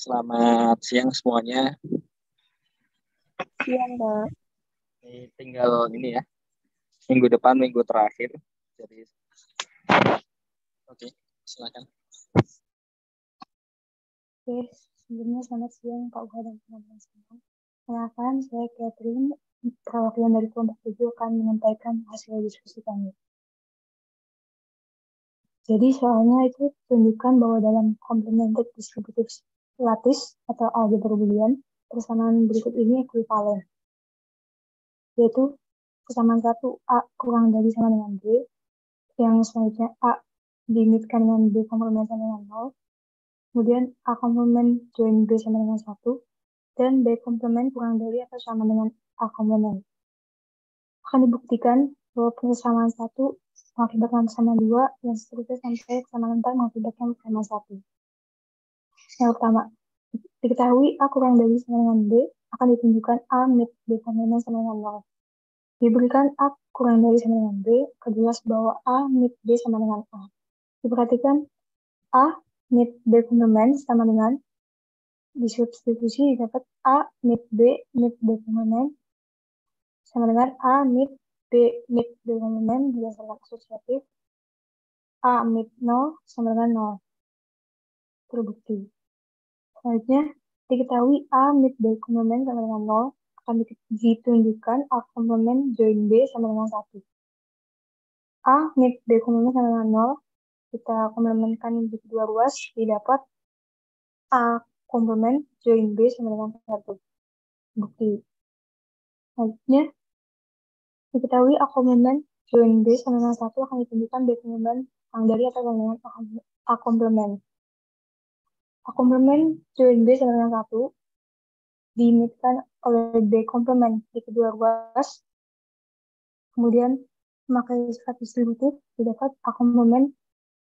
Selamat siang semuanya. Siang, Kak. Ini tinggal ini ya, minggu depan, minggu terakhir. Jadi, oke, silakan. Oke, sebelumnya selamat siang Pak Uha dan teman-teman semua. Kenalkan, saya Catherine, perwakilan dari kelompok 7 akan menyampaikan hasil diskusi kami. Jadi soalnya itu tunjukkan bahwa dalam complemented distributive lattice atau algebra Boolean, persamaan berikut ini ekuivalen, yaitu persamaan 1 A kurang dari sama dengan B, yang selanjutnya A dimitkan dengan B komplement sama dengan 0, kemudian A komplement join B sama dengan 1, dan B komplement kurang dari atau sama dengan A komplement. Akan dibuktikan bahwa persamaan 1 mengakibatkan persamaan 2, dan seterusnya sampai persamaan 4 mengakibatkan persamaan 1. Yang pertama, diketahui A kurang dari sama dengan B, akan ditunjukkan A mid B komplement sama dengan 0. Diberikan A kurang dari sama dengan B, kejelas bahwa A mid B sama dengan A. Diperhatikan A mid B komplement sama dengan disubstitusi dapat A mid B komplement sama dengan A mid B komplement berdasarkan asosiatif A mid 0 sama dengan 0. Terbukti. Selanjutnya, diketahui A mid B komplement sama dengan 0 akan ditunjukkan A komplement join B sama dengan 1. A mid B komplement sama dengan 0, kita komplementkan di kedua ruas, didapat A komplement join B sama dengan 1. Bukti. Selanjutnya, diketahui A komplement join B sama dengan 1 akan ditunjukkan B komplement kurang dari atau sama dengan A komplement. A komplement join B sama dengan 1 diimitkan oleh B komplement di kedua ruas, kemudian memakai sifat distributif, didapat A komplement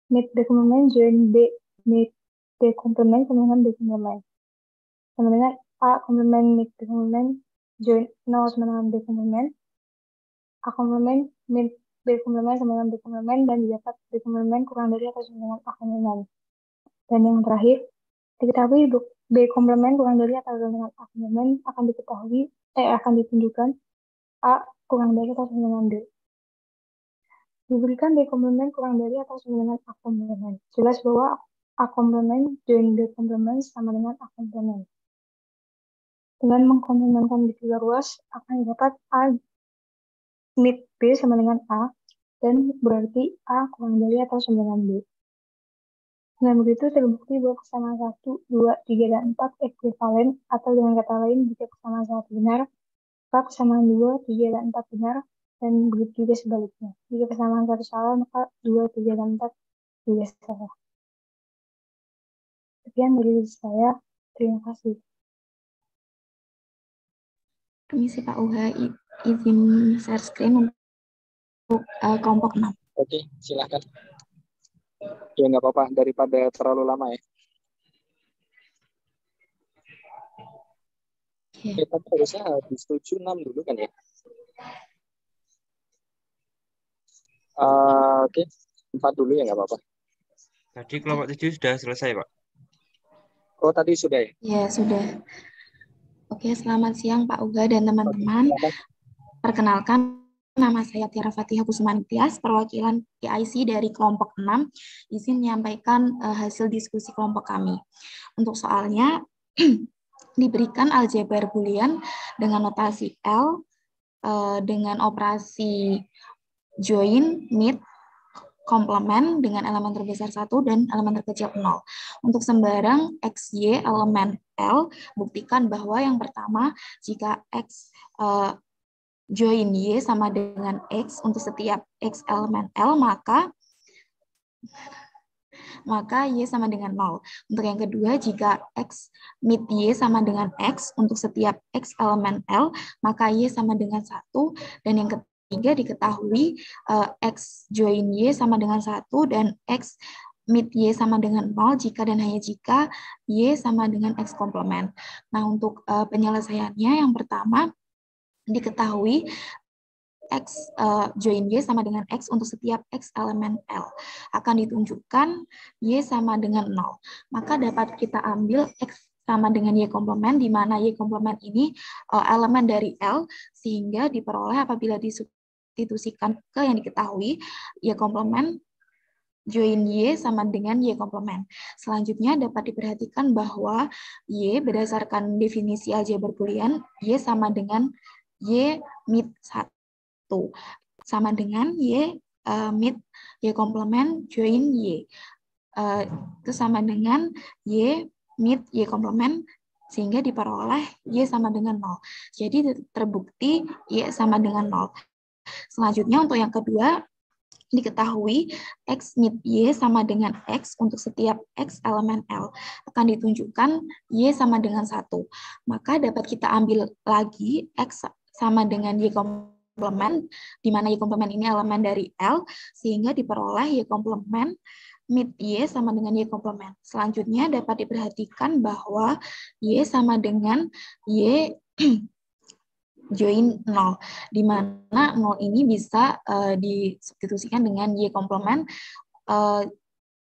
mid B komplement join B mid B komplement sama dengan B komplement. Sama dengan A komplement mid B komplement join 0 sama dengan B komplement. A komplement mid B komplement sama dengan B komplement, dan didapat B komplement kurang dari atau sama dengan A komplement. Dan yang terakhir, diketahui B komplement kurang dari atau sama dengan A komplement akan ditunjukkan A kurang dari atau sama dengan B. Diberikan B komplement kurang dari atau sama dengan A komplement. Jelas bahwa A komplement join B komplement sama dengan A komplement. Dengan mengkomplementkan di kedua ruas, akan didapat A mid B sama dengan A, dan berarti A kurang dari atau sama dengan B. Dengan begitu terbukti bahwa persamaan 1, 2, 3, dan 4 ekuivalen, atau dengan kata lain, jika persamaan 1 benar, maka persamaan 2, 3, dan 4 benar, dan begitu juga sebaliknya. Jika persamaan 1 salah, maka 2, 3, dan 4 juga salah. Sekian dari saya. Terima kasih. Permisi Pak Uha, izin share screen untuk kelompok 6. Oke, silakan. Ya, nggak apa-apa, daripada terlalu lama ya. Kita harusnya habis 7-6 dulu kan ya. Oke, 4 dulu ya, nggak apa-apa. Tadi kelompok 7 sudah selesai, Pak. Oh, tadi sudah ya? Ya, sudah. Oke, selamat siang Pak Uga dan teman-teman. Perkenalkan, nama saya Tiara Fatihah Kusumantias, perwakilan PIC dari kelompok 6. Izin menyampaikan hasil diskusi kelompok kami. Untuk soalnya, diberikan aljabar Boolean dengan notasi L, dengan operasi join, mid, komplement dengan elemen terbesar 1 dan elemen terkecil 0. Untuk sembarang XY elemen L, buktikan bahwa yang pertama, jika X join Y sama dengan X untuk setiap X elemen L, maka Y sama dengan 0. Untuk yang kedua, jika X mid Y sama dengan X untuk setiap X elemen L, maka Y sama dengan 1. Dan yang ketiga, diketahui X join Y sama dengan 1 dan X mid Y sama dengan 0 jika dan hanya jika Y sama dengan X komplement. Nah, untuk penyelesaiannya, yang pertama, diketahui X join Y sama dengan X untuk setiap X elemen L. Akan ditunjukkan Y sama dengan 0. Maka dapat kita ambil X sama dengan Y komplement, di mana Y komplement ini elemen dari L, sehingga diperoleh apabila disubstitusikan ke yang diketahui, Y komplement join Y sama dengan Y komplement. Selanjutnya dapat diperhatikan bahwa Y berdasarkan definisi aljabar Boolean, Y sama dengan Y mid 1. Sama dengan Y mid Y komplement join Y. Itu sama dengan Y mid Y komplement, sehingga diperoleh Y sama dengan 0. Jadi terbukti Y sama dengan 0. Selanjutnya untuk yang kedua, diketahui X mid Y sama dengan X untuk setiap X elemen L. Akan ditunjukkan Y sama dengan 1. Maka dapat kita ambil lagi X sama dengan Y komplement, di mana Y komplement ini elemen dari L, sehingga diperoleh Y komplement mid Y sama dengan Y komplement. Selanjutnya dapat diperhatikan bahwa Y sama dengan Y join 0, di mana 0 ini bisa disubstitusikan dengan Y komplement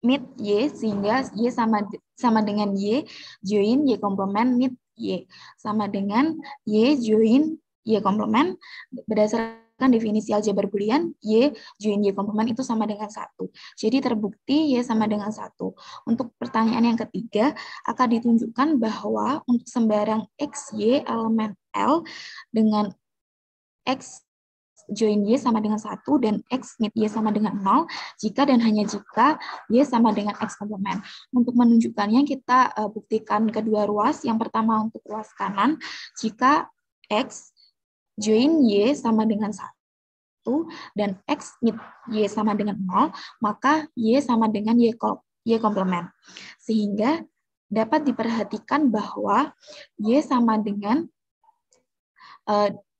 mid Y, sehingga Y sama dengan Y join Y komplement mid Y, sama dengan Y join Y komplement. Berdasarkan definisi aljabar Boolean, Y join Y komplement itu sama dengan 1. Jadi terbukti Y sama dengan 1. Untuk pertanyaan yang ketiga, akan ditunjukkan bahwa untuk sembarang XY elemen L dengan X join Y sama dengan 1 dan X mid Y sama dengan 0, jika dan hanya jika Y sama dengan X komplement. Untuk menunjukkannya, kita buktikan kedua ruas. Yang pertama untuk ruas kanan, jika X join Y sama dengan 1 dan X mid Y sama dengan 0, maka Y sama dengan Y komplement. Sehingga dapat diperhatikan bahwa Y sama dengan,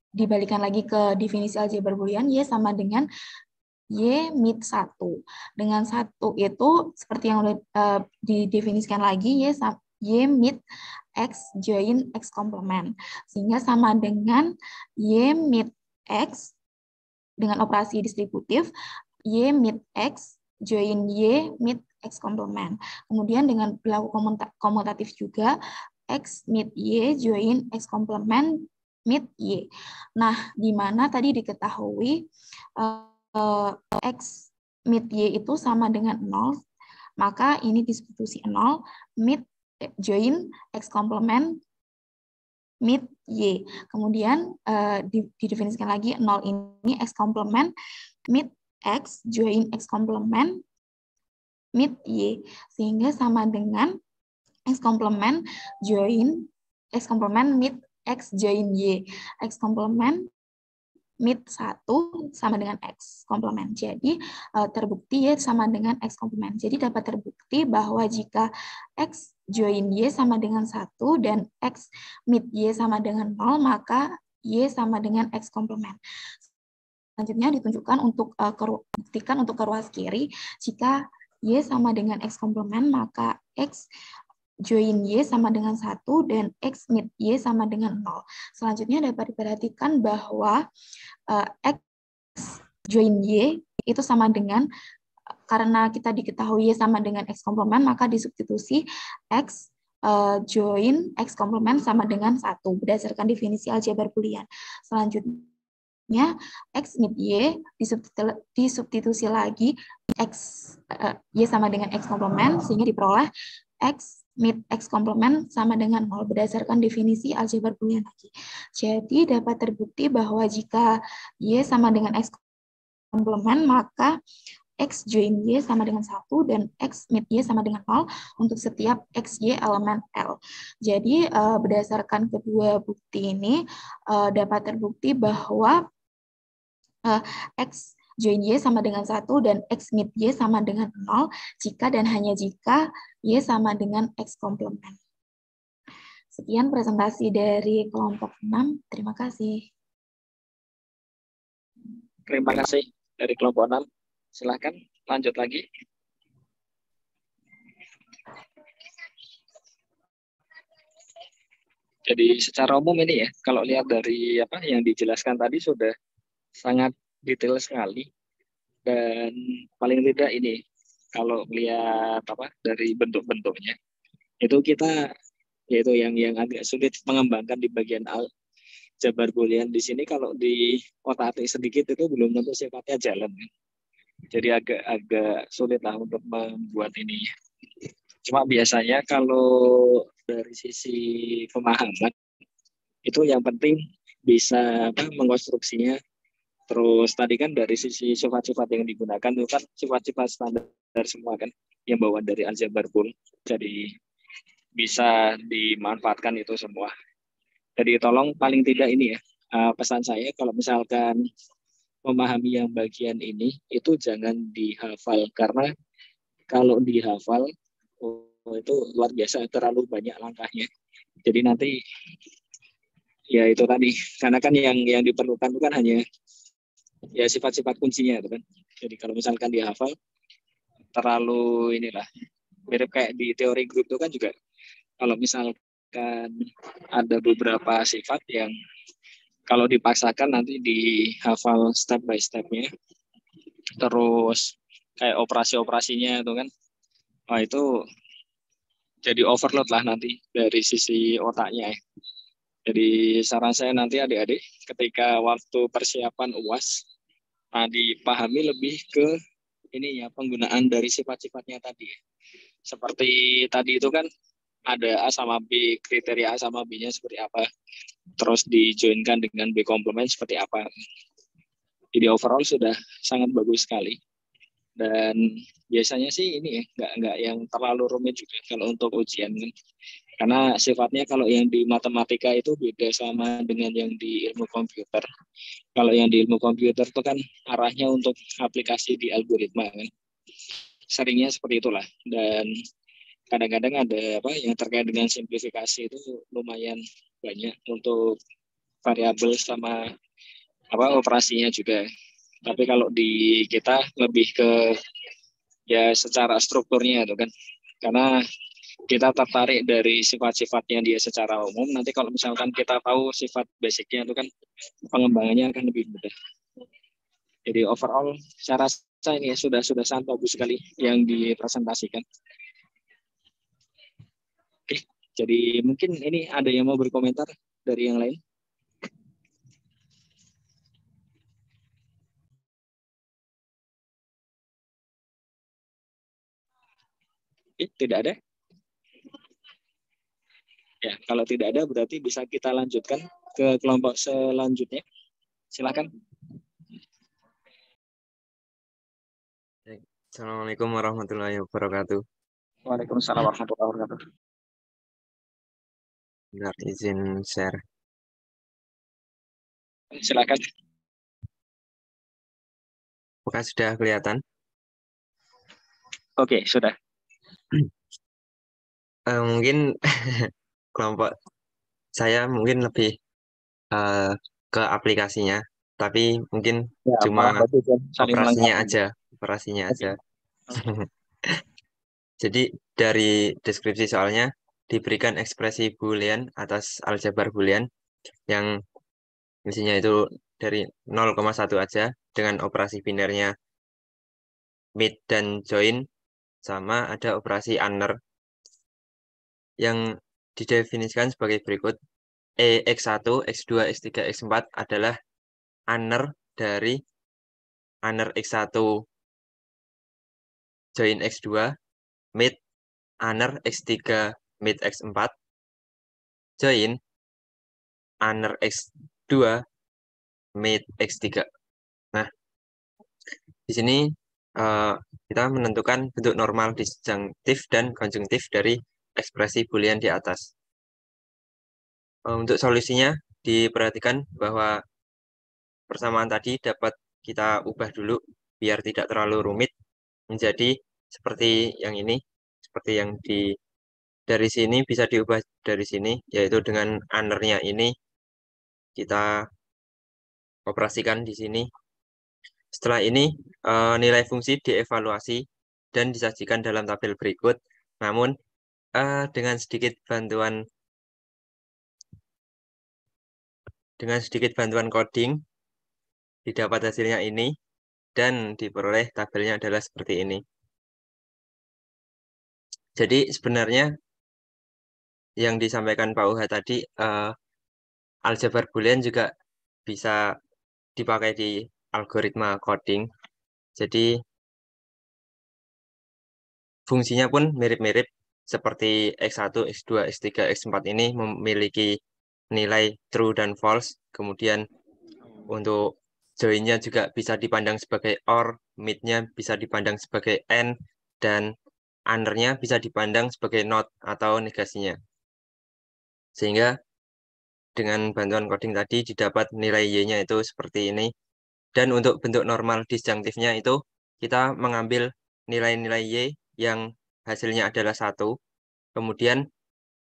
dibalikan lagi ke definisi aljabar Boolean, Y sama dengan Y mid 1. Dengan 1 itu, seperti yang sudah didefinisikan lagi, Y mid X join X komplement. Sehingga sama dengan Y mid X dengan operasi distributif, Y mid X join Y mid X komplement. Kemudian dengan berlaku komutatif juga, X mid Y join X komplement mid Y. Nah, di mana tadi diketahui X mid Y itu sama dengan 0, maka ini disubstitusi 0, mid join X komplement mid Y. Kemudian didefinisikan lagi 0 ini X komplement mid X join X komplement mid Y, sehingga sama dengan X komplement join X komplement mid X join Y. X komplement mid 1 sama dengan X komplement. Jadi terbukti Y sama dengan X komplement. Jadi dapat terbukti bahwa jika X join Y sama dengan 1 dan X mid Y sama dengan 0, maka Y sama dengan X komplement. Selanjutnya ditunjukkan untuk buktikan untuk ke ruas kiri, jika Y sama dengan X komplement, maka X join Y sama dengan 1 dan X mid Y sama dengan 0. Selanjutnya dapat diperhatikan bahwa X join Y itu sama dengan, karena kita diketahui Y sama dengan X komplement, maka disubstitusi X join X komplement sama dengan 1 berdasarkan definisi aljabar Boolean. Selanjutnya X mid Y disubstitusi lagi X Y sama dengan X komplement, sehingga diperoleh X mid X komplement sama dengan 0 berdasarkan definisi aljabar Boolean lagi. Jadi dapat terbukti bahwa jika Y sama dengan X komplement, maka X join Y sama dengan 1 dan X mid Y sama dengan 0 untuk setiap XY elemen L. Jadi berdasarkan kedua bukti ini dapat terbukti bahwa X join Y sama dengan 1 dan X mid Y sama dengan 0 jika dan hanya jika Y sama dengan X komplement. Sekian presentasi dari kelompok 6. Terima kasih. Terima kasih dari kelompok 6. Silakan lanjut lagi. Jadi secara umum ini ya, kalau lihat dari apa yang dijelaskan tadi sudah sangat detail sekali, dan paling tidak ini kalau lihat apa dari bentuk-bentuknya itu kita yaitu yang agak sulit mengembangkan di bagian aljabar boolean. Di sini kalau di otak-atik sedikit itu belum tentu sifatnya jalan. Jadi agak sulit lah untuk membuat ini. Cuma biasanya kalau dari sisi pemahaman itu yang penting bisa mengkonstruksinya. Terus tadi kan dari sisi sifat-sifat yang digunakan itu kan sifat-sifat standar semua kan yang bawaan dari aljabar bool. Jadi bisa dimanfaatkan itu semua. Jadi tolong paling tidak ini ya, pesan saya kalau misalkan memahami yang bagian ini itu jangan dihafal, karena kalau dihafal itu luar biasa, terlalu banyak langkahnya. Jadi nanti ya itu tadi, karena kan yang diperlukan itu kan hanya ya sifat-sifat kuncinya itu kan. Jadi kalau misalkan dihafal terlalu inilah, mirip kayak di teori grup itu kan juga, kalau misalkan ada beberapa sifat yang kalau dipaksakan nanti dihafal step by stepnya, terus kayak operasi-operasinya itu kan, itu jadi overload lah nanti dari sisi otaknya. Jadi saran saya nanti adik-adik ketika waktu persiapan UAS, dipahami lebih ke ini ya, penggunaan dari sifat-sifatnya tadi. Seperti tadi itu kan ada A sama B, kriteria A sama B-nya seperti apa, terus dijoinkan dengan B komplement seperti apa. Jadi overall sudah sangat bagus sekali. Dan biasanya sih ini ya, nggak yang terlalu rumit juga kalau untuk ujian kan. Karena sifatnya kalau yang di matematika itu beda sama dengan yang di ilmu komputer. Kalau yang di ilmu komputer itu kan arahnya untuk aplikasi di algoritma kan. Seringnya seperti itulah. Dan kadang-kadang ada yang terkait dengan simplifikasi itu lumayan banyak untuk variabel sama operasinya juga. Tapi kalau di kita lebih ke ya secara strukturnya itu kan, karena kita tertarik dari sifat-sifatnya dia secara umum. Nanti kalau misalkan kita tahu sifat basicnya itu kan pengembangannya akan lebih mudah. Jadi overall saya rasa ini sudah sangat bagus sekali yang dipresentasikan. Oke, jadi mungkin ini ada yang mau berkomentar dari yang lain? Tidak ada? Ya, kalau tidak ada berarti bisa kita lanjutkan ke kelompok selanjutnya. Silakan. Assalamualaikum warahmatullahi wabarakatuh. Waalaikumsalam warahmatullahi wabarakatuh. Bentar, izin share. Silakan. Apakah sudah kelihatan? Oke, sudah. Mungkin kelompok saya mungkin lebih ke aplikasinya, tapi mungkin Ya, cuma saling operasinya melengkapi. aja. Jadi dari deskripsi soalnya diberikan ekspresi boolean atas aljabar boolean yang isinya itu dari 0,1 aja dengan operasi binernya mid dan join, sama ada operasi under yang didefinisikan sebagai berikut. X1, X2, X3, X4 adalah under dari under X1 join X2, mid under X3 mid X4, join under X2 mid X3. Nah, di sini kita menentukan bentuk normal disjunktif dan konjungtif dari ekspresi boolean di atas. Untuk solusinya diperhatikan bahwa persamaan tadi dapat kita ubah dulu biar tidak terlalu rumit menjadi seperti yang ini, seperti yang dari sini bisa diubah dari sini, yaitu dengan undernya ini kita operasikan di sini. Setelah ini nilai fungsi dievaluasi dan disajikan dalam tabel berikut. Namun dengan sedikit bantuan coding didapat hasilnya ini dan diperoleh tabelnya adalah seperti ini. Jadi sebenarnya yang disampaikan Pak Uha tadi, aljabar boolean juga bisa dipakai di algoritma coding. Jadi fungsinya pun mirip-mirip seperti X1, X2, X3, X4 ini memiliki nilai true dan false. Kemudian untuk join-nya juga bisa dipandang sebagai OR, mid-nya bisa dipandang sebagai AND, dan under-nya bisa dipandang sebagai not atau negasinya. Sehingga dengan bantuan coding tadi didapat nilai Y-nya itu seperti ini. Dan untuk bentuk normal disjunktifnya itu kita mengambil nilai-nilai Y yang hasilnya adalah 1. Kemudian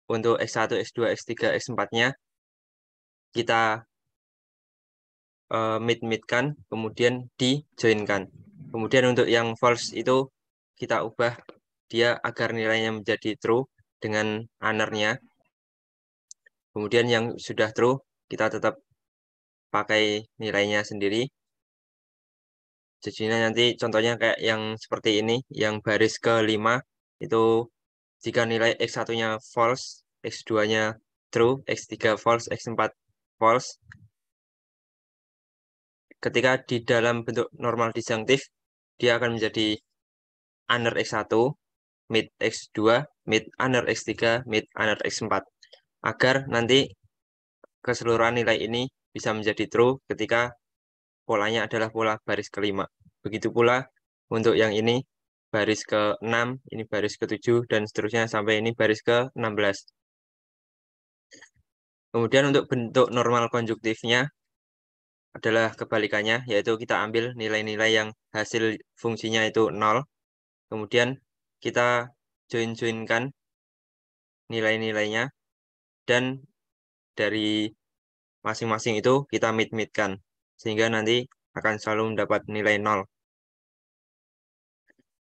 untuk X1, X2, X3, X4-nya kita mid-midkan, kemudian di-join-kan. Kemudian untuk yang false itu kita ubah dia agar nilainya menjadi true dengan under-nya. Kemudian yang sudah true kita tetap pakai nilainya sendiri. Jadinya nanti contohnya kayak yang seperti ini, yang baris ke-5 itu jika nilai X1-nya false, X2-nya true, X3 false, X4 false. Ketika di dalam bentuk normal disjunktif, dia akan menjadi under X1, mid X2, mid under X3, mid under X4. Agar nanti keseluruhan nilai ini bisa menjadi true ketika polanya adalah pola baris ke-5. Begitu pula untuk yang ini baris ke-6, ini baris ke-7, dan seterusnya sampai ini baris ke-16. Kemudian untuk bentuk normal konjuktifnya adalah kebalikannya, yaitu kita ambil nilai-nilai yang hasil fungsinya itu 0, kemudian kita join-joinkan nilai-nilainya, dan dari masing-masing itu kita mid-midkan, sehingga nanti akan selalu mendapat nilai 0.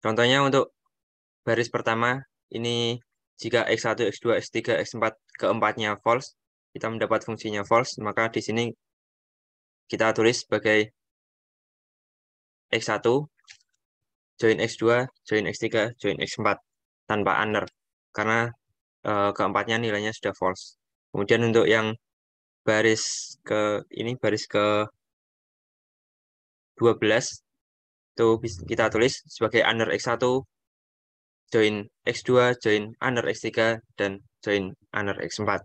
Contohnya untuk baris pertama, ini jika X1, X2, X3, X4 keempatnya false, kita mendapat fungsinya false, maka di sini kita tulis sebagai X1, join X2, join X3, join X4, tanpa under, karena keempatnya nilainya sudah false. Kemudian untuk yang baris ke ini baris ke 12 itu kita tulis sebagai under X1, join X2, join under X3, dan join under X4.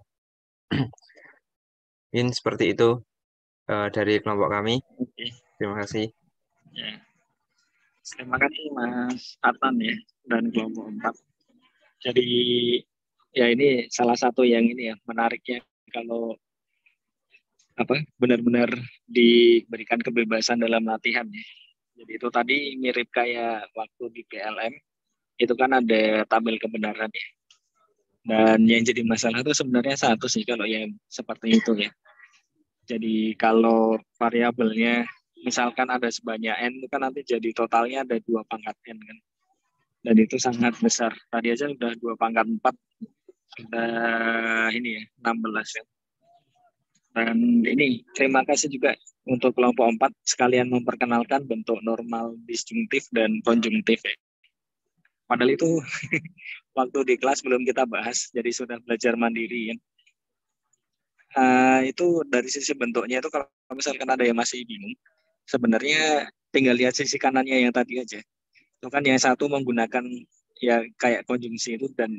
Ini seperti itu dari kelompok kami. Oke. Terima kasih. Ya. Terima kasih Mas Atan ya dan kelompok 4. Jadi ya ini salah satu yang ini ya menariknya kalau benar-benar diberikan kebebasan dalam latihan ya. Jadi itu tadi mirip kayak waktu di PLM itu kan ada tabel kebenaran ya. Dan yang jadi masalah itu sebenarnya satu sih kalau yang seperti itu ya. Jadi kalau variabelnya misalkan ada sebanyak n itu kan nanti jadi totalnya ada 2 pangkat n kan. Dan itu sangat besar. Tadi aja udah 2 pangkat 4 sudah ini ya 16 ya. Dan ini terima kasih juga untuk kelompok 4 sekalian memperkenalkan bentuk normal disjunktif dan konjungtif ya. Padahal itu waktu di kelas belum kita bahas, jadi sudah belajar mandiri ya. Itu dari sisi bentuknya itu kalau misalkan ada yang masih bingung, sebenarnya tinggal lihat sisi kanannya yang tadi aja. Itu kan yang satu menggunakan ya kayak konjungsi itu dan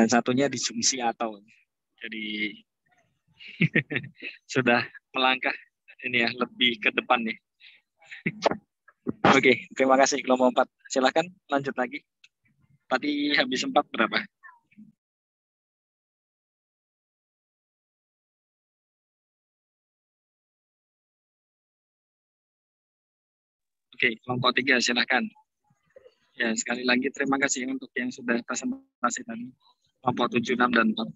satunya disjungsi atau. Jadi sudah melangkah ini ya lebih ke depan nih. Oke, terima kasih kelompok 4. Silahkan lanjut lagi. Tadi habis 4 berapa? Oke, kelompok 3 silahkan. Ya, sekali lagi terima kasih untuk yang sudah presentasi tadi. Kelompok 7, 6, dan 4.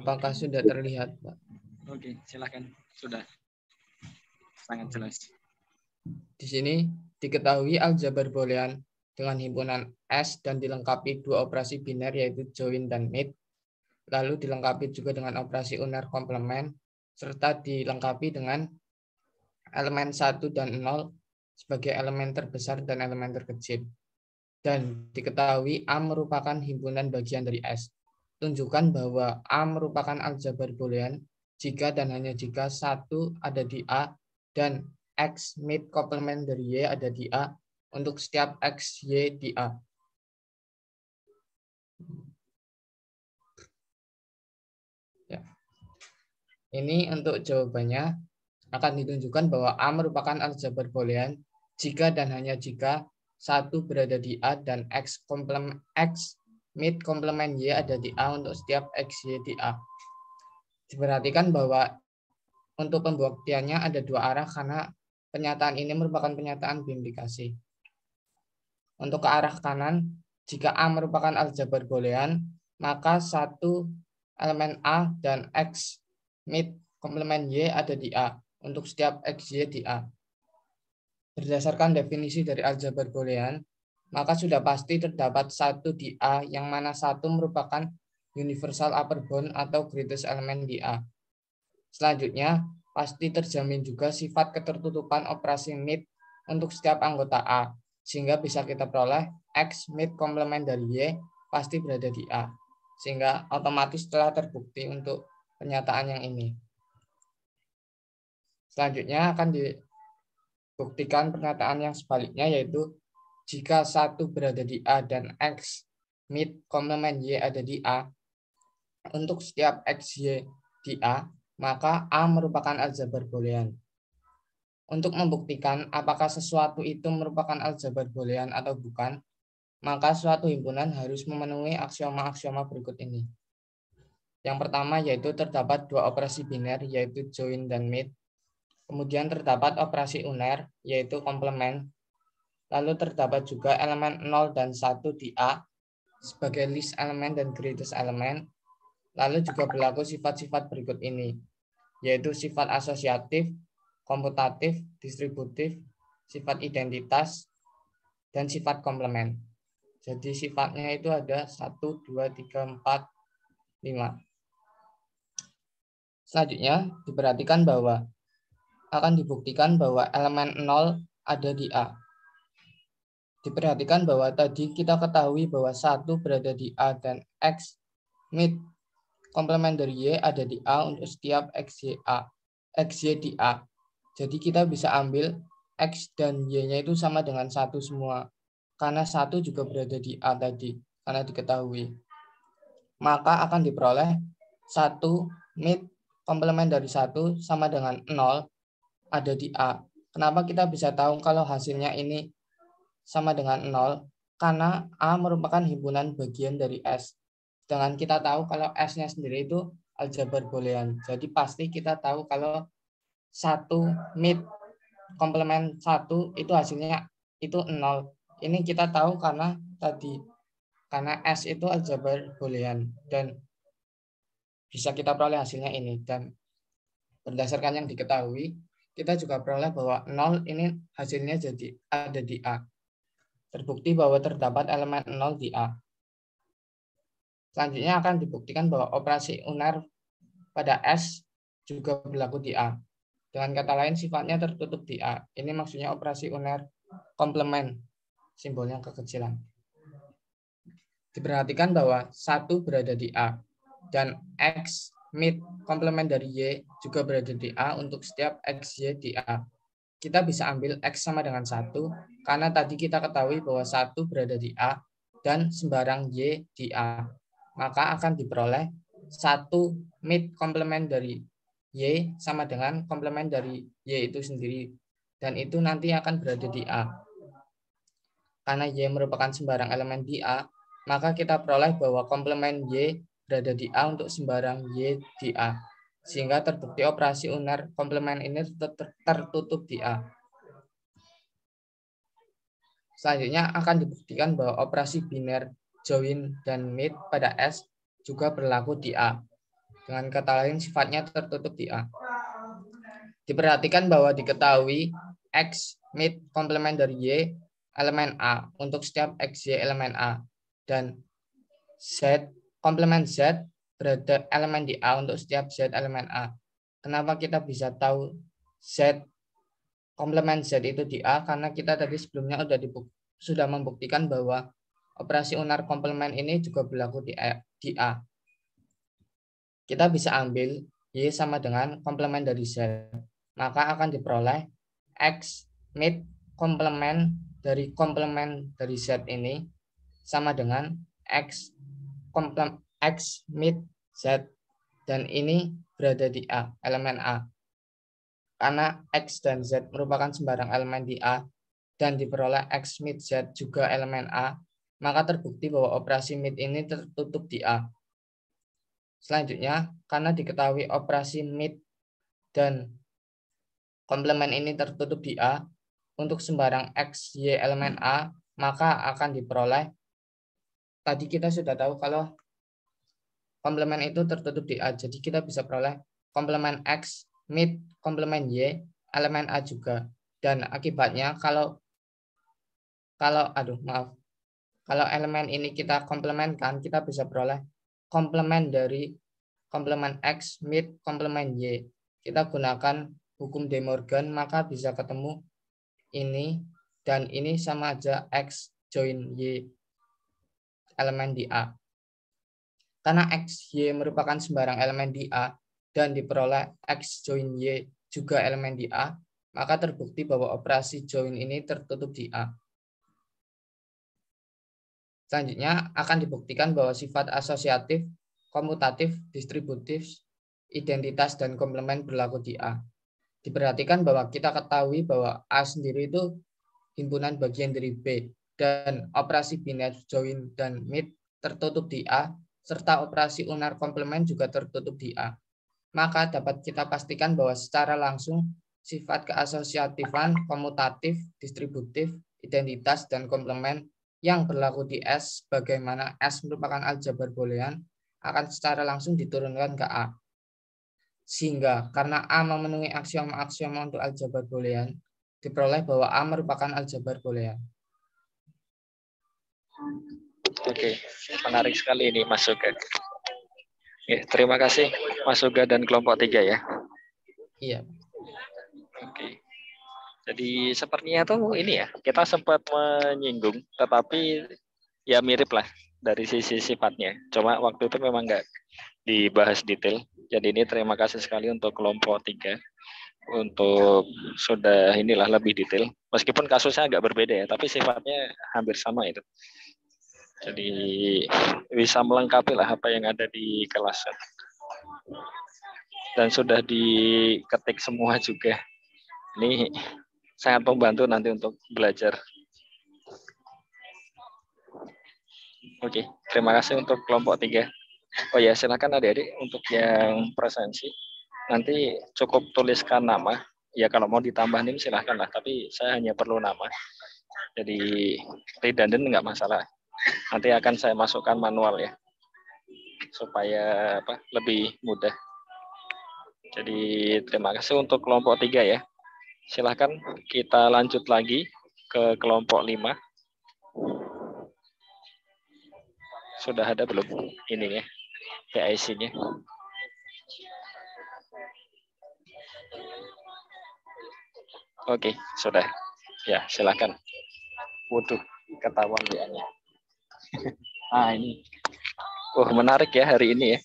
Apakah sudah terlihat, Pak? Oke, silahkan. Sudah. Sangat jelas. Di sini diketahui aljabar boolean dengan himpunan S dan dilengkapi 2 operasi biner yaitu join dan mid. Lalu dilengkapi juga dengan operasi uner komplement serta dilengkapi dengan elemen 1 dan 0 sebagai elemen terbesar dan elemen terkecil. dan diketahui A merupakan himpunan bagian dari S. Tunjukkan bahwa A merupakan aljabar boolean jika dan hanya jika 1 ada di A dan X mid komplement dari Y ada di A untuk setiap X, Y di A. Ya. Ini untuk jawabannya akan ditunjukkan bahwa A merupakan aljabar boolean jika dan hanya jika 1 berada di A dan X mid komplement Y ada di A untuk setiap X, Y di A. Diperhatikan bahwa untuk pembuktiannya ada dua arah karena pernyataan ini merupakan pernyataan berimplikasi. Untuk ke arah kanan, jika A merupakan aljabar boolean, maka 1 elemen A dan X mid komplement Y ada di A untuk setiap X, Y di A. Berdasarkan definisi dari aljabar boolean, maka sudah pasti terdapat 1 di A yang mana 1 merupakan universal upper bound atau greatest element di A. Selanjutnya, pasti terjamin juga sifat ketertutupan operasi mid untuk setiap anggota A, sehingga bisa kita peroleh X mid komplement dari Y pasti berada di A, sehingga otomatis telah terbukti untuk pernyataan yang ini. Selanjutnya akan dibuktikan pernyataan yang sebaliknya, yaitu jika 1 berada di A dan X mid komplement Y ada di A, untuk setiap X, Y di A, maka A merupakan aljabar boolean. Untuk membuktikan apakah sesuatu itu merupakan aljabar boolean atau bukan, maka suatu himpunan harus memenuhi aksioma-aksioma berikut ini. Yang pertama yaitu terdapat 2 operasi biner, yaitu join dan mid. Kemudian terdapat operasi uner, yaitu komplement. Lalu terdapat juga elemen 0 dan 1 di A sebagai least element dan greatest element. Lalu juga berlaku sifat-sifat berikut ini, yaitu sifat asosiatif, komputatif, distributif, sifat identitas, dan sifat komplement. Jadi sifatnya itu ada 1, 2, 3, 4, 5. Selanjutnya diperhatikan bahwa akan dibuktikan bahwa elemen 0 ada di A. Diperhatikan bahwa tadi kita ketahui bahwa 1 berada di A dan X mid komplement dari Y ada di A untuk setiap XY di A. Jadi kita bisa ambil X dan Y-nya itu sama dengan 1 semua. Karena 1 juga berada di A tadi, karena diketahui. Maka akan diperoleh 1 mid komplement dari 1 sama dengan 0 ada di A. Kenapa kita bisa tahu kalau hasilnya ini sama dengan 0? Karena A merupakan himpunan bagian dari S. Dengan kita tahu kalau S-nya sendiri itu aljabar boolean. Jadi pasti kita tahu kalau 1 mid komplement 1 itu hasilnya itu 0. Ini kita tahu karena S itu aljabar boolean dan bisa kita peroleh hasilnya ini. Dan berdasarkan yang diketahui, kita juga peroleh bahwa 0 ini hasilnya jadi ada di A. Terbukti bahwa terdapat elemen 0 di A. Selanjutnya akan dibuktikan bahwa operasi uner pada S juga berlaku di A. Dengan kata lain sifatnya tertutup di A. Ini maksudnya operasi uner komplement, simbolnya kekecilan. Diperhatikan bahwa 1 berada di A dan X mid komplement dari Y juga berada di A untuk setiap X, Y di A. Kita bisa ambil X sama dengan 1 karena tadi kita ketahui bahwa 1 berada di A dan sembarang Y di A. Maka akan diperoleh 1 mid komplement dari Y sama dengan komplement dari Y itu sendiri. Dan itu nanti akan berada di A. Karena Y merupakan sembarang elemen di A, maka kita peroleh bahwa komplement Y berada di A untuk sembarang Y di A. Sehingga terbukti operasi uner komplement ini tertutup di A. Selanjutnya akan dibuktikan bahwa operasi biner, join, dan mid pada S juga berlaku di A. Dengan kata lain sifatnya tertutup di A. Diperhatikan bahwa diketahui X mid komplement dari Y elemen A untuk setiap X, Y elemen A. Dan Z komplement Z berada elemen di A untuk setiap Z elemen A. Kenapa kita bisa tahu Z komplement Z itu di A? Karena kita tadi sebelumnya sudah sudah membuktikan bahwa operasi unar komplement ini juga berlaku di A. Kita bisa ambil Y sama dengan komplement dari Z. Maka akan diperoleh X mid komplement dari Z ini sama dengan X mid Z, dan ini berada di A, elemen A. Karena X dan Z merupakan sembarang elemen di A dan diperoleh X mid Z juga elemen A, maka terbukti bahwa operasi mid ini tertutup di A. Selanjutnya, karena diketahui operasi mid dan komplement ini tertutup di A, untuk sembarang X, Y elemen A, maka akan diperoleh, tadi kita sudah tahu kalau komplement itu tertutup di A, jadi kita bisa peroleh komplement X, mid, komplement Y, elemen A juga. Dan akibatnya kalau elemen ini kita komplementkan, kita bisa peroleh komplement dari komplement X, mid, komplement Y. Kita gunakan hukum De Morgan, maka bisa ketemu ini dan ini sama aja X join Y elemen di A. Karena X, Y merupakan sembarang elemen di A dan diperoleh X join Y juga elemen di A, maka terbukti bahwa operasi join ini tertutup di A. Selanjutnya akan dibuktikan bahwa sifat asosiatif, komutatif, distributif, identitas, dan komplement berlaku di A. Diperhatikan bahwa kita ketahui bahwa A sendiri itu himpunan bagian dari B, dan operasi biner join dan mid tertutup di A, serta operasi unar komplement juga tertutup di A. Maka dapat kita pastikan bahwa secara langsung sifat keasosiatifan, komutatif, distributif, identitas, dan komplement yang berlaku di S, bagaimana S merupakan aljabar boolean, akan secara langsung diturunkan ke A. Sehingga karena A memenuhi aksioma-aksioma untuk aljabar boolean, diperoleh bahwa A merupakan aljabar boolean. Oke, menarik sekali ini Mas Yoga. Ya, terima kasih Mas Yoga dan kelompok 3 ya. Iya. Oke. Jadi sepertinya tuh ini ya, kita sempat menyinggung, tetapi ya mirip lah dari sisi sifatnya. Cuma waktu itu memang nggak dibahas detail. Jadi ini terima kasih sekali untuk kelompok 3 untuk sudah inilah lebih detail. Meskipun kasusnya agak berbeda ya, tapi sifatnya hampir sama itu. Jadi bisa melengkapi lah apa yang ada di kelas. Dan sudah diketik semua juga. Ini sangat membantu nanti untuk belajar. Oke, terima kasih untuk kelompok 3. Oh ya, silakan adik-adik untuk yang presensi. Nanti cukup tuliskan nama. Ya kalau mau ditambah nih silahkan lah, tapi saya hanya perlu nama. Jadi redundant nggak masalah. Nanti akan saya masukkan manual ya, supaya lebih mudah. Jadi terima kasih untuk kelompok 3 ya. Silahkan kita lanjut lagi ke kelompok 5. Sudah ada belum ini ya, PIC-nya? Oke, sudah. Ya, silahkan. Waduh, ketahuan dia-nya. Nah, ini. Menarik ya hari ini ya.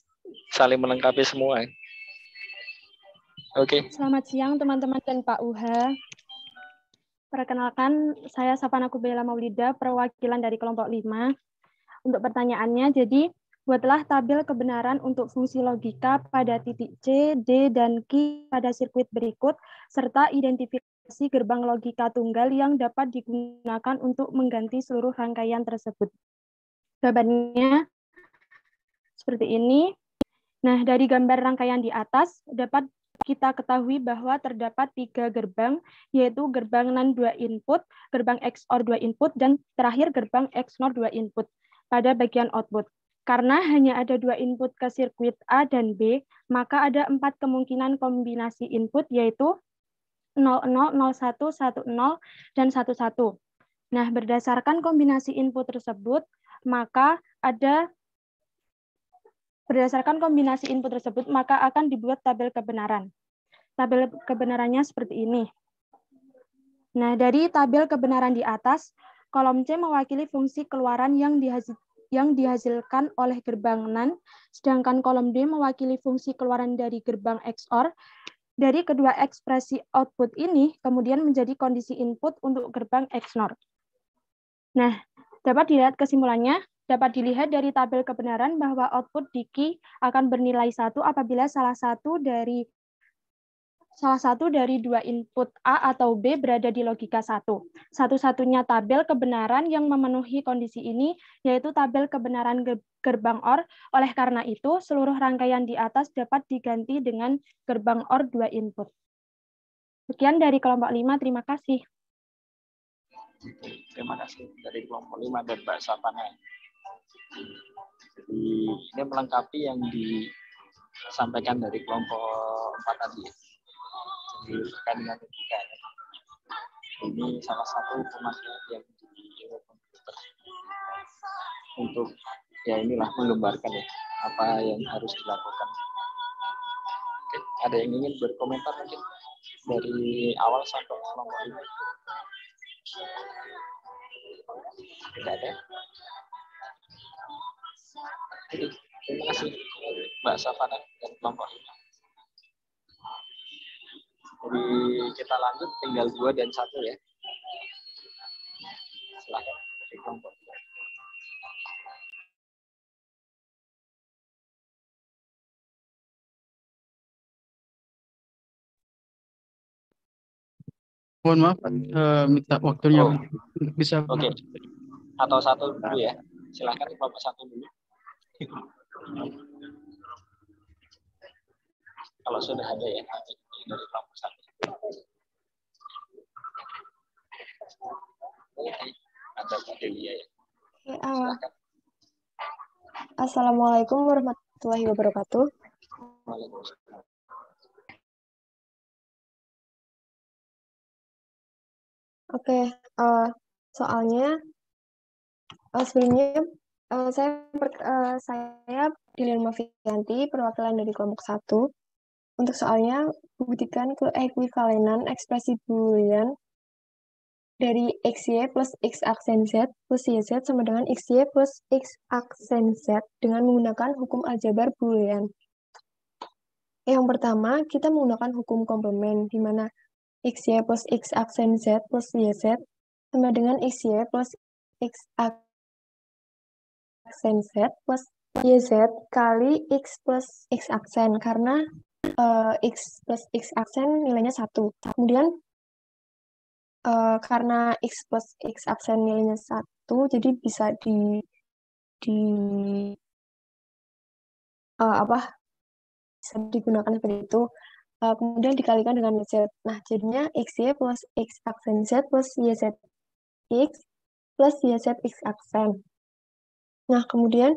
Saling melengkapi semua. Oke. Selamat siang teman-teman dan Pak UHA. Perkenalkan, saya Sapana Kubela Maulida, perwakilan dari kelompok 5. Untuk pertanyaannya, jadi buatlah tabel kebenaran untuk fungsi logika pada titik C, D, dan Q pada sirkuit berikut, serta identifikasi gerbang logika tunggal yang dapat digunakan untuk mengganti seluruh rangkaian tersebut. Jawabannya seperti ini. Nah, dari gambar rangkaian di atas, dapat kita ketahui bahwa terdapat 3 gerbang, yaitu gerbang NAND 2 input, gerbang XOR 2 input, dan terakhir gerbang XNOR 2 input pada bagian output. Karena hanya ada 2 input ke sirkuit A dan B, maka ada 4 kemungkinan kombinasi input, yaitu 00, 01, 10, dan 11. Nah, berdasarkan kombinasi input tersebut, maka akan dibuat tabel kebenaran. Tabel kebenarannya seperti ini. Nah, dari tabel kebenaran di atas, Kolom C mewakili fungsi keluaran yang dihasilkan oleh gerbang NAND, sedangkan kolom D mewakili fungsi keluaran dari gerbang XOR. Dari kedua ekspresi output ini kemudian menjadi kondisi input untuk gerbang XNOR. Nah, dapat dilihat kesimpulannya, dapat dilihat dari tabel kebenaran bahwa output di key akan bernilai 1 apabila salah satu dari dua input A atau B berada di logika 1. Satu-satunya tabel kebenaran yang memenuhi kondisi ini yaitu tabel kebenaran gerbang OR. Oleh karena itu, seluruh rangkaian di atas dapat diganti dengan gerbang OR 2 input. Sekian dari kelompok 5, terima kasih. Terima kasih dari kelompok 5 dan Mbak Sapana. Jadi ini melengkapi yang disampaikan dari kelompok 4 tadi. Jadi terkait dengan logika. Ini salah satu pemakaian yang di ilmu komputer untuk ya inilah menggambarkan ya apa yang harus dilakukan. Oke, ada yang ingin berkomentar mungkin dari awal sampai kelompok 5? Tidak ada. Jadi, terima kasih Mbak Safana dan kelompok 5. Jadi kita lanjut, tinggal 2 dan 1 ya. Silakan dari kelompok 2. Mohon maaf, minta waktunya bisa. Oke. Atau 1 dulu ya. Silakan kelompok 1 dulu. Kalau sudah ada ya nanti dari kelompok 1. Ada Pak Dewi ya. Silakan. Assalamualaikum warahmatullahi wabarakatuh. Waalaikumsalam. Oke, soalnya sebelumnya saya Dilian Mafianti, perwakilan dari kelompok 1. Untuk soalnya, buktikan keekuivalenan ekspresi Boolean dari XY plus X aksen Z plus YZ sama dengan XY plus X aksen Z dengan menggunakan hukum aljabar Boolean. Yang pertama, kita menggunakan hukum komplement, di mana XY plus X aksen Z plus YZ sama dengan XY plus X aksen Z plus YZ kali X plus X aksen, karena X plus X aksen nilainya 1. Kemudian karena X plus X aksen nilainya 1, jadi bisa bisa digunakan seperti itu. Kemudian dikalikan dengan Z. Nah, jadinya XY plus X aksen Z plus YZ X plus YZ X aksen. Nah, kemudian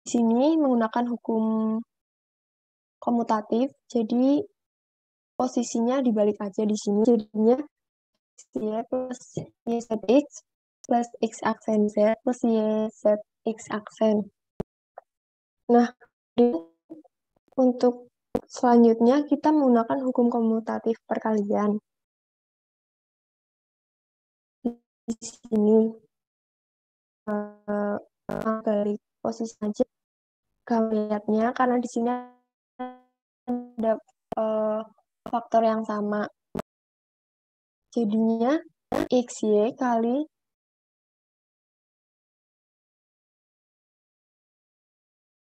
di sini menggunakan hukum komutatif, jadi posisinya dibalik aja di sini. Jadinya XY plus YZX plus X aksen Z plus YZX aksen. Nah, untuk selanjutnya kita menggunakan hukum komutatif perkalian. Di sini dari posisi aja lihatnya, karena di sini ada faktor yang sama. Jadinya XY kali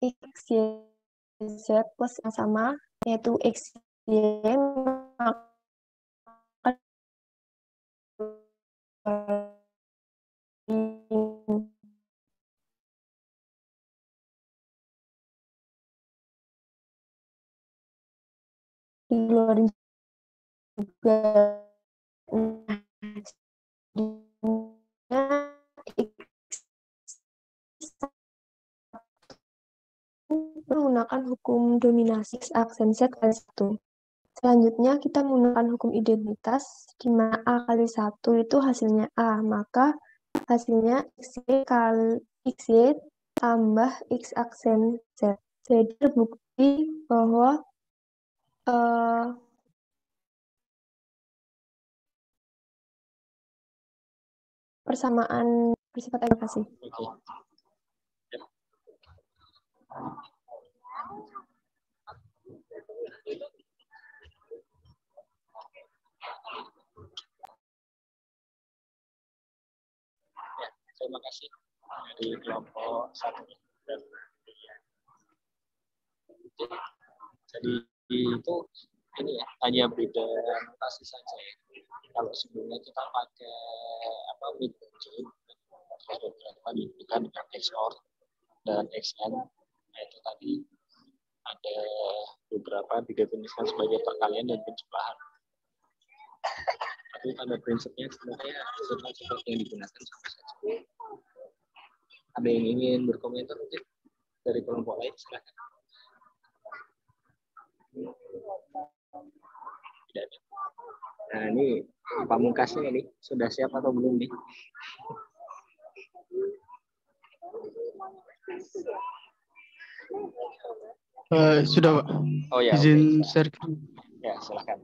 XYZ plus yang sama, yaitu XY dikeluarin juga. Menggunakan hukum dominasi X aksen Z kali 1. Selanjutnya kita menggunakan hukum identitas, di mana A kali 1 itu hasilnya A, maka hasilnya XY kali XY tambah X aksen Z. Jadi terbukti bahwa persamaan bersifat edukasi. Oke. Ya, terima kasih dari kelompok 1 dan 3. Jadi itu ini ya, hanya beda notasi saja ya. Kalau sebelumnya kita pakai mid range, ada beberapa diberikan dengan XOR dan XN, nah itu tadi ada beberapa didefinisikan sebagai perkalian dan penjumlahan. Tapi pada prinsipnya sebenarnya seperti yang digunakan sama saja. Ada yang ingin berkomentar mungkin dari kelompok lain, silakan. Tidak ada. Nah ini pamungkasnya ini sudah siap atau belum nih? Sudah, Pak. Oh ya, Izin oke. share. Ya, silakan.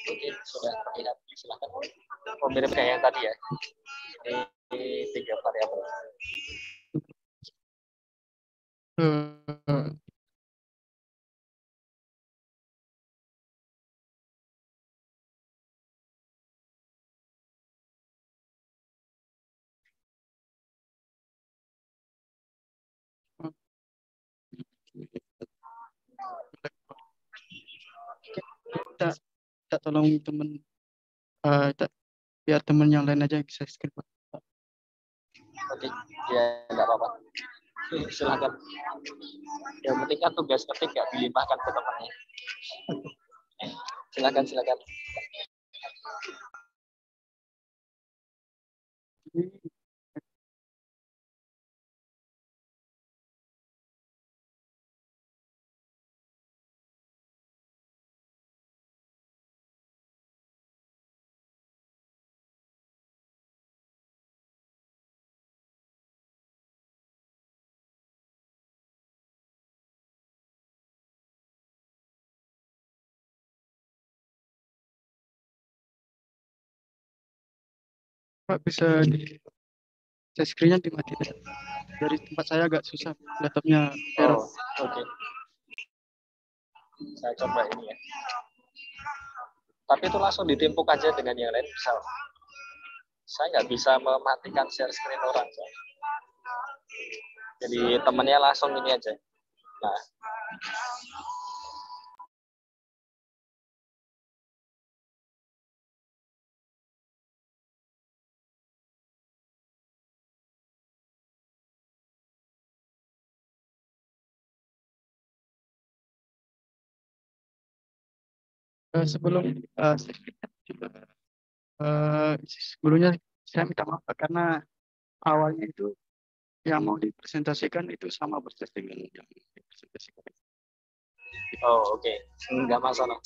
Oke, sudah terlihat. Silakan. Oh, mirip kayak yang tadi ya. Ini 3 variabel. Kita tolong teman, biar teman yang lain aja bisa screen, Pak. Oke, ya nggak apa-apa. Silakan. Yang penting kan tugas ketik nggak dilimpahkan ke temannya. Silakan. Pak, bisa share screen-nya dimatiin. Dari tempat saya agak susah, laptopnya error. Oh, oke. Saya coba ini ya. Tapi itu langsung ditimpuk aja dengan yang lain. Misal, saya nggak bisa mematikan share screen orang. Jadi temennya langsung ini aja. Nah, Sebelumnya saya minta maaf, Pak, karena awalnya itu yang mau dipresentasikan itu sama persis dengan yang dipresentasikan. oh oke. Nggak masalah.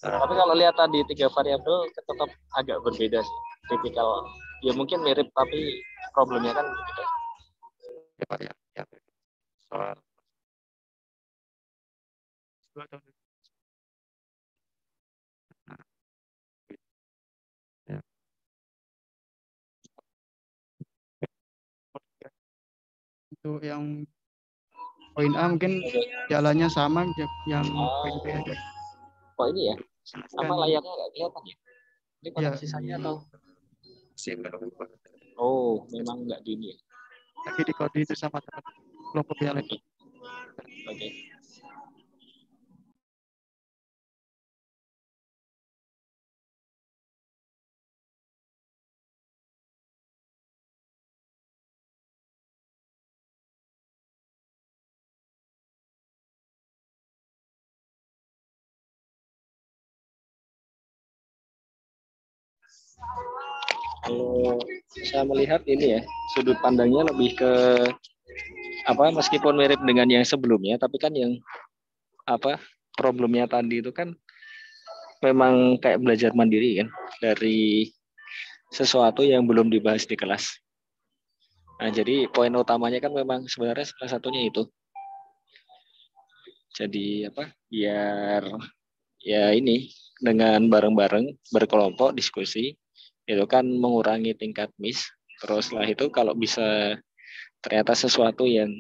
Tapi kalau lihat tadi 3 variabel tetap agak berbeda sih. Tipikal, ya mungkin mirip tapi problemnya kan berbeda. Ya, Pak, ya. Soal ya. Untuk yang poin A mungkin jalannya sama, yang poin B aja. Oh ini ya, sama layarnya nggak kelihatan ya? Ini koneksi saya atau? Oh, memang nggak gini ya? Lagi di koordinir sama teman kelompok yang lain. Oke. Kalau saya melihat ini ya, sudut pandangnya lebih ke meskipun mirip dengan yang sebelumnya, tapi kan yang problemnya tadi itu kan memang kayak belajar mandiri kan dari sesuatu yang belum dibahas di kelas. Nah, jadi poin utamanya kan memang sebenarnya salah satunya itu. Jadi biar ya ini dengan bareng-bareng berkelompok diskusi itu kan mengurangi tingkat miss. Terus setelah itu kalau bisa ternyata sesuatu yang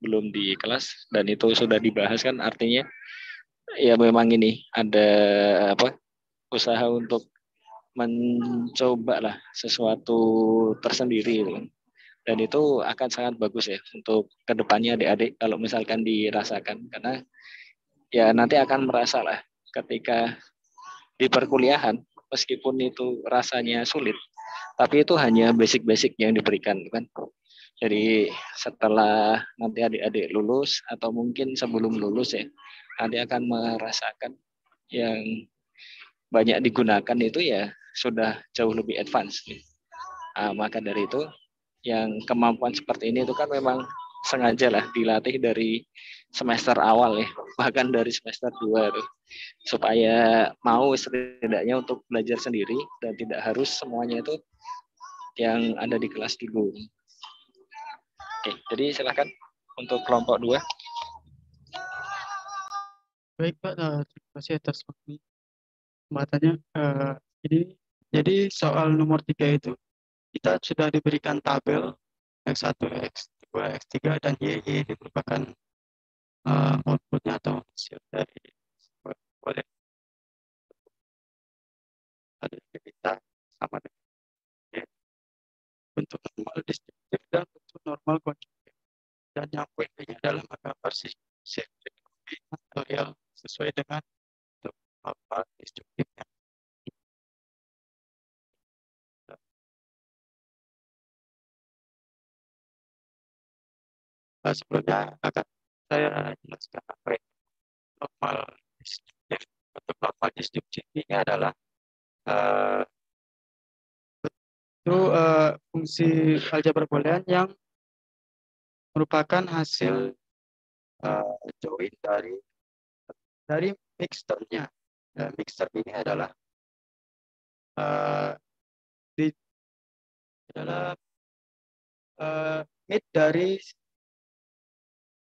belum di kelas dan itu sudah dibahas kan artinya ya memang ini ada usaha untuk mencoba lah sesuatu tersendiri gitu. Dan itu akan sangat bagus ya untuk kedepannya adik-adik kalau misalkan dirasakan karena ya nanti akan merasa lah ketika di perkuliahan meskipun itu rasanya sulit tapi itu hanya basic-basic yang diberikan kan. Jadi setelah nanti adik-adik lulus atau mungkin sebelum lulus ya nanti akan merasakan yang banyak digunakan itu ya sudah jauh lebih advance. Maka dari itu yang kemampuan seperti ini itu kan memang sengaja lah dilatih dari semester awal ya, bahkan dari semester 2 tuh, supaya mau setidaknya untuk belajar sendiri dan tidak harus semuanya itu yang ada di kelas dulu. Oke, jadi silakan untuk kelompok 2. Baik Pak, terima kasih atas waktu kesempatannya. Jadi soal nomor 3 itu kita sudah diberikan tabel X1, X2, X3 dan Y ini merupakan outputnya atau hasil dari boleh ada kita sama dengan Y. Bentuk normal distributif dan bentuk normal konjugtif. Dan yang poin B-nya adalah menggambar sirkuit kombinatorial sesuai dengan bentuk normal distributifnya. Sebelumnya akan saya jelaskan apa itu normal distributif. Bentuk normal distributif ini adalah fungsi aljabar boolean yang merupakan hasil join dari mixturnya. Mixture ini adalah mid dari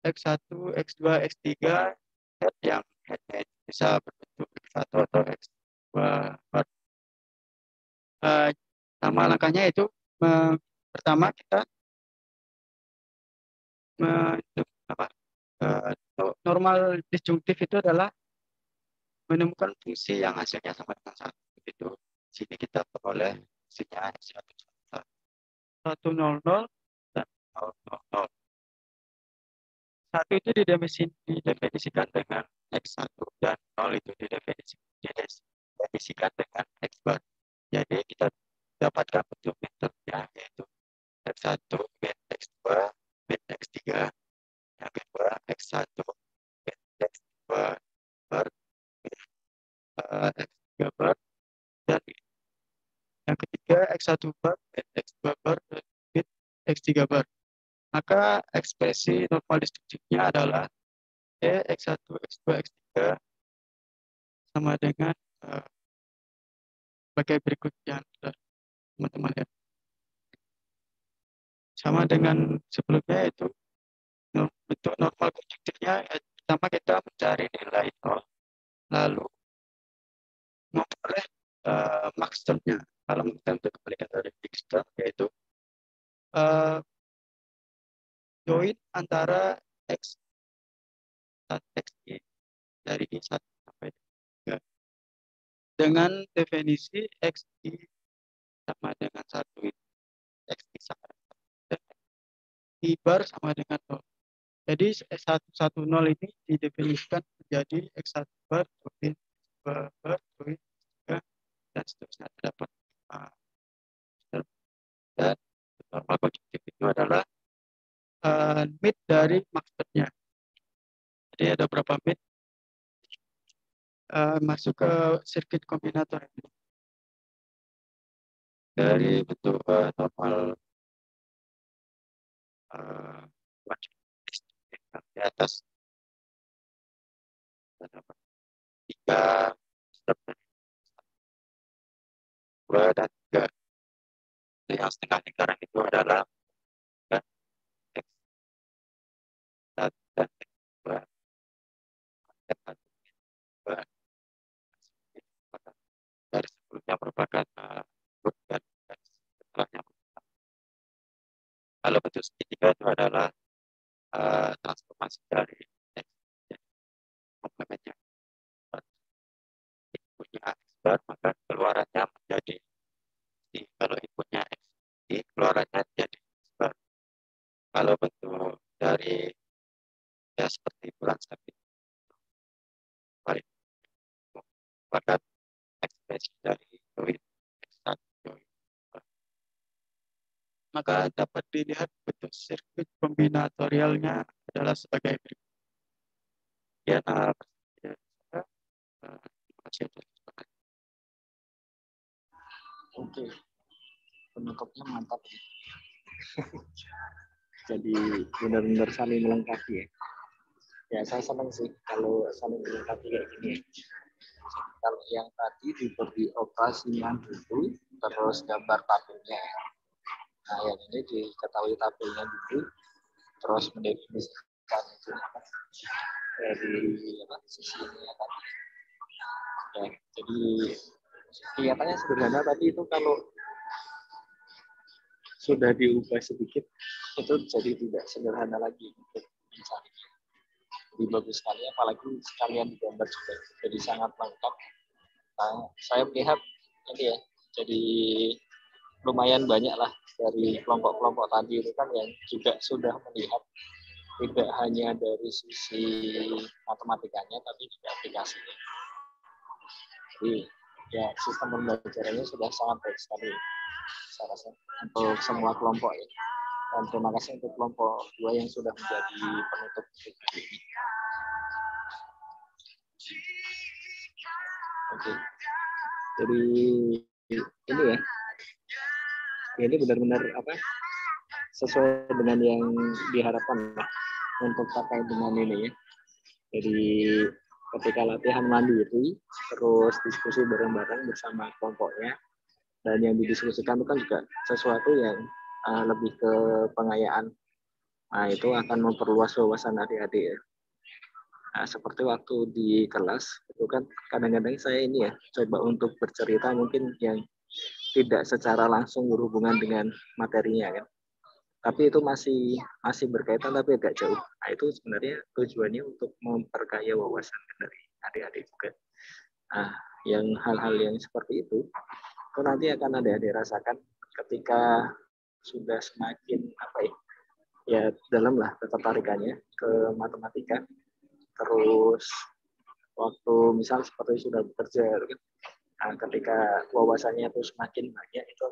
X1, X2, X3 yang bisa berbentuk X1 atau X2. Nama langkahnya itu pertama kita normal disjunktif itu adalah menemukan fungsi yang hasilnya sama dengan 1. Itu sini kita peroleh fungsinya 100 dan 000. 1 itu didefinisikan dengan X1 dan 0 itu didefinisikan dengan X bar. Jadi kita dapatkan bentuk metodenya yaitu X1 bit X2 bit X3, yang kedua X1 bit X2 bar X3 bar, dan yang ketiga X1 bar bit X2 bar bit X3 bar. Maka ekspresi normal distributifnya adalah X1, X2, X3 sama dengan sebagai berikut yang teman-teman lihat. Sama dengan sebelumnya itu bentuk normal konjektifnya pertama kita mencari nilai 0 lalu memperoleh max-termnya. Kalau kita untuk kebalikan dari fixed-term yaitu join antara X dan XY dari I1 sampai 3 dengan definisi XY sama dengan 1 itu XY sama dengan I bar sama dengan 0. Jadi 110 ini didefinisikan menjadi X1 bar join X2 bar join X3 dan seterusnya terdapat dan normal konjektif itu adalah mid dari maksudnya. Jadi ada berapa mid masuk ke sirkuit kombinator. dari bentuk normal di atas tiga dua dan tiga. Yang setengah lingkaran itu adalah X dan X dua dari sebelumnya merupakan grup dan setelahnya. Kalau bentuk segitiga itu adalah transformasi dari X komplementnya. Inputnya X bar, maka keluarannya menjadi Y. Kalau inputnya X Y, keluarannya menjadi X bar. Kalau bentuk dari ya seperti bulan sabit, maka ekspresi dari join X1 join. Maka dapat dilihat bentuk sirkuit kombinatorialnya adalah sebagai berikut. Ya, Oke, penutupnya mantap. Jadi benar-benar saling melengkapi ya. Ya saya senang sih kalau saling melengkapi kayak gini. Kalau yang tadi diberi operasinya dulu, terus gambar tabelnya. Nah yang ini diketahui tabelnya dulu, terus mendefinisikan itu dari sisi ini ya tadi. Ya, jadi kelihatannya sederhana, tapi itu kalau sudah diubah sedikit itu jadi tidak sederhana lagi untuk mencari. Lebih bagus sekali, apalagi sekalian digambar juga jadi sangat lengkap. Nah, saya melihat ini ya, jadi lumayan banyak lah dari kelompok-kelompok tadi itu kan yang juga sudah melihat tidak hanya dari sisi matematikanya tapi juga aplikasinya. Jadi ya sistem pembelajarannya sudah sangat baik sekali saya rasa untuk semua kelompok ya. Dan terima kasih untuk kelompok 2 yang sudah menjadi penutup hari ini. Oke. Jadi ini ya. Ini benar-benar sesuai dengan yang diharapkan untuk terkait dengan ini ya. Jadi ketika latihan mandiri, terus diskusi bareng-bareng bersama kelompoknya, dan yang didiskusikan itu kan juga sesuatu yang lebih ke pengayaan. Nah, itu akan memperluas wawasan adik-adik ya. Nah, seperti waktu di kelas, itu kan kadang-kadang saya ini ya, coba untuk bercerita mungkin yang tidak secara langsung berhubungan dengan materinya kan. Tapi itu masih berkaitan tapi agak jauh. Nah, itu sebenarnya tujuannya untuk memperkaya wawasan dari adik-adik juga. Nah, yang hal-hal yang seperti itu nanti akan adik-adik rasakan ketika sudah semakin ya dalam lah ketertarikannya ke matematika. Terus waktu misal seperti sudah bekerja, nah, ketika wawasannya itu semakin banyak itu